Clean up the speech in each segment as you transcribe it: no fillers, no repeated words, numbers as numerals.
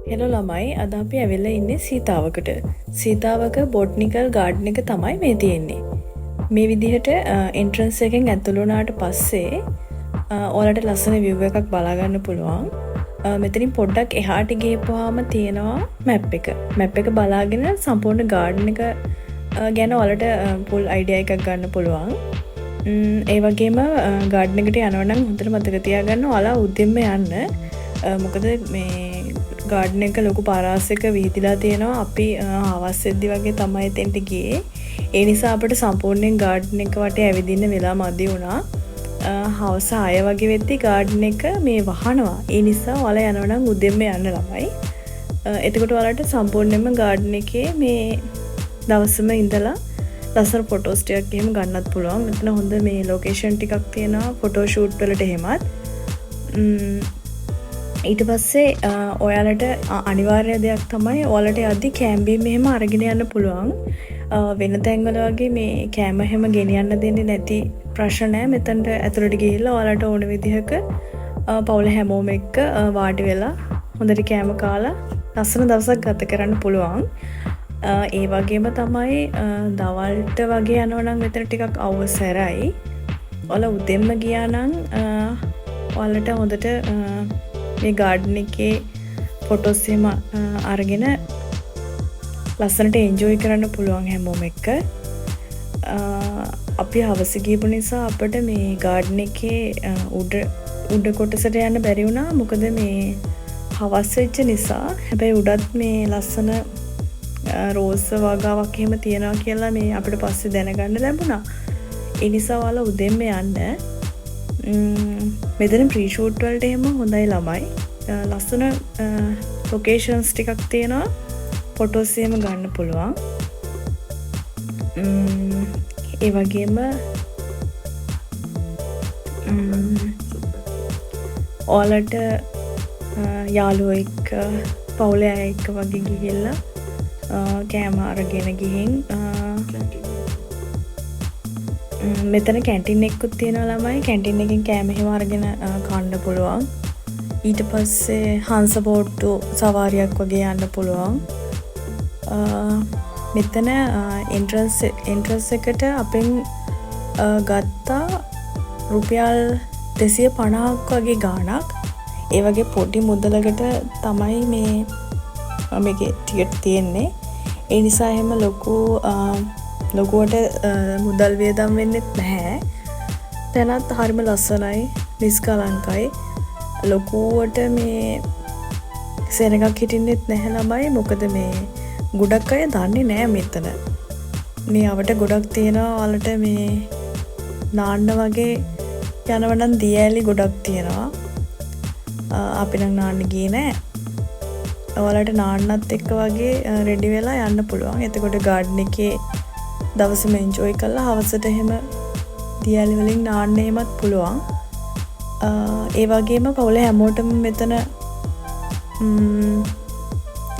Hello ළමයි අද අපි ඇවිල්ලා ඉන්නේ සීතාවකට. සීතාවක බොට්නිකල් ගාඩන් එක තමයි මේ තියෙන්නේ. මේ විදිහට එන්ට්‍රන්ස් එකෙන් ඇතුළු වුණාට පස්සේ ඔයාලට ලස්සන view එකක් බලා ගන්න පුළුවන්. මෙතනින් පොඩ්ඩක් එහාට ගිහපුවාම තියෙනවා මැප් එක. මැප් එක බලාගෙන සම්පූර්ණ ගාඩන් එක ගැන ඔයාලට full idea එකක් ගන්න පුළුවන්. ඒ වගේම ගාඩන් එකට යනවා නම් හොඳට මතක තියාගන්න ඔයාලා උදෙන්ම යන්න. මොකද මේ ගාඩන් එක ලොකු පරාසයක විහිදිලා තියෙනවා. අපි හවස් වෙද්දි වගේ තමයි එතෙන්ට ගියේ. ඒ නිසා අපිට සම්පූර්ණයෙන් ගාඩන් එක වටේ ඇවිදින්න වෙලා මදි වුණා. හවස 6 වගේ වෙද්දි ගාඩන් එක මේ වහනවා. ඒ නිසා ඔයාලා යනවා නම් උදෙන්ම යන්න ළමයි. එතකොට ඔයාලට සම්පූර්ණයෙන්ම ගාඩන් එකේ මේ දවසම ඉඳලා ලස්සන ෆොටෝස් ටිකක් එහෙම ගන්නත් පුළුවන්. මෙතන හොඳ මේ ලොකේෂන් ටිකක් තියෙනවා ෆොටෝ ෂූට් වලට එහෙමත්. ඊට පස්සේ ඔයාලට අනිවාර්ය දෙයක් තමයි ඔයාලට යද්දි කෑම්බීම් එහෙම අරගෙන යන්න පුළුවන්. වෙන තැන්වල වගේ මේ කෑම එහෙම ගෙනියන්න දෙන්නේ නැති ප්‍රශ්න නැහැ. මෙතනට ඇතුළට ගිහිල්ලා ඔයාලට ඕන විදිහක පවුල හැමෝම එක්ක වාඩි වෙලා හොඳට කෑම කාලා ලස්සන දවසක් ගත කරන්න පුළුවන්. ඒ වගේම තමයි දවල්ට වගේ යනවා නම් මෙතන ටිකක් අවසරයි. ඔයාලා උදෙන්ම ගියා නම් ඔයාලට හොඳට මේ ගාඩන් එකේ ෆොටෝස් එහෙම අරගෙන ලස්සනට එන්ජොයි කරන්න පුළුවන් හැමෝම එක්ක. අපි හවස ගිහපු නිසා අපිට මේ ගාඩන් එකේ උඩ කොටසට යන්න බැරි වුණා. මොකද මේ හවස් වෙච්ච නිසා. හැබැයි උඩත් මේ ලස්සන රෝස් වගාවක් එහෙම තියනවා කියලා මේ අපිට පස්සේ දැනගන්න ලැබුණා. ඒ නිසා ඔයාලා උදෙන්ම යන්න. මෙතන ප්‍රී ෂූට් වලට එහෙම හොඳයි ළමයි. ලස්සන ලොකේෂන්ස් ටිකක් තියෙනවා. ෆොටෝස් එහෙම ගන්න පුළුවන්. ඒ වගේම ඔයාලට යාළුවෝ එක්ක පවුලේ අය එක්ක වගේ ගිහිල්ලා කෑම අරගෙන ගිහින් මෙතන කැන්ටින් එකකුත් තියෙනවා ළමයි. කැන්ටින් එකෙන් කෑම එහෙම අරගෙන කන්න පුළුවන්. ඊට පස්සේ හංස බෝට්ටු සවාරියක් වගේ යන්න පුළුවන්. මෙතන එන්ට්‍රන්ස් එකට අපෙන් ගත්තා රුපියල් 250ක් වගේ ගාණක්. ඒ වගේ පොඩි මුදලකට තමයි මේකේ ටිකට් තියෙන්නේ. ඒ නිසා එහෙම ලොකුවට මුදල් වියදම් වෙන්නෙත් නැහැ. තැනත් හරිම ලස්සනයි, නිස්කලංකයි. ලොකුවට මේ සෙනගක් හිටින්නෙත් නැහැ ළමයි. මොකද මේ ගොඩක් අය දන්නේ නැහැ මෙතන. මේ අවට ගොඩක් තියෙනවා. ඔයාලට මේ නාන්න වගේ යනවා නම් දියඇලි ගොඩක් තියෙනවා. අපි නම් නාන්න ගියේ නැහැ. ඔයාලට නාන්නත් එක්ක වගේ රෙඩි වෙලා යන්න පුළුවන්. එතකොට ගාඩන් එකේ දවසම එන්ජොයි කරලා හවසට එහෙම දියඇලි වලින් නාන්න එහෙමත් පුළුවන්. ඒ වගේම පවුල හැමෝටම මෙතන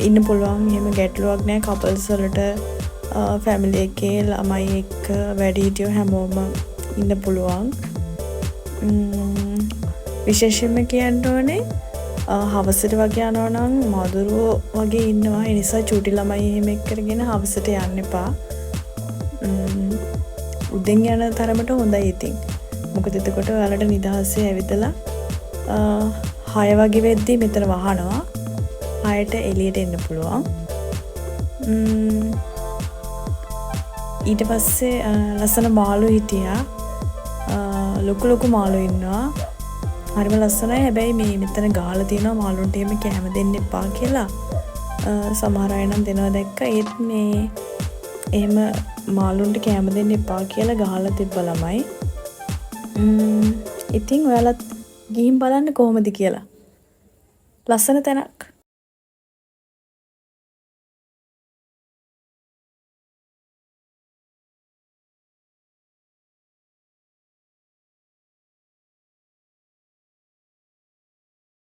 ඉන්න පුළුවන්. එහෙම ගැටලුවක් නැහැ. කපල්ස් වලට ෆැමිලි එකේ ළමයි එක්ක වැඩිහිටියෝ හැමෝම ඉන්න පුළුවන්. විශේෂයෙන්ම කියන්න ඕනේ හවසට වගේ යනවා නම් මදුරුවෝ වගේ ඉන්නවා. ඒ නිසා චූටි ළමයි එහෙම එක්කගෙන හවසට යන්න එපා. උදෙන් යන තරමට හොඳයි ඉතින්. මොකද එතකොට ඔයාලට නිදහසේ ඇවිදලා 6 වගේ වෙද්දී මෙතන වහනවා. 6ට එළියට එන්න පුළුවන්. ඊට පස්සේ ලස්සන මාළු හිටියා. ලොකු මාළු ඉන්නවා. හරිම ලස්සනයි. හැබැයි මෙතන ගහලා තියෙනවා මාළුන්ට එහෙම කැම දෙන්න එපා කියලා. සමහර අය නම් දෙනවා දැක්කා. ඒත් මේ එහෙම මාළුන්ට කැම දෙන්න එපා කියලා ගහලා තිබ්බ ළමයි. ඉතින් ඔයාලත් ගිහින් බලන්න කොහොමද කියලා. ලස්සන තැනක්.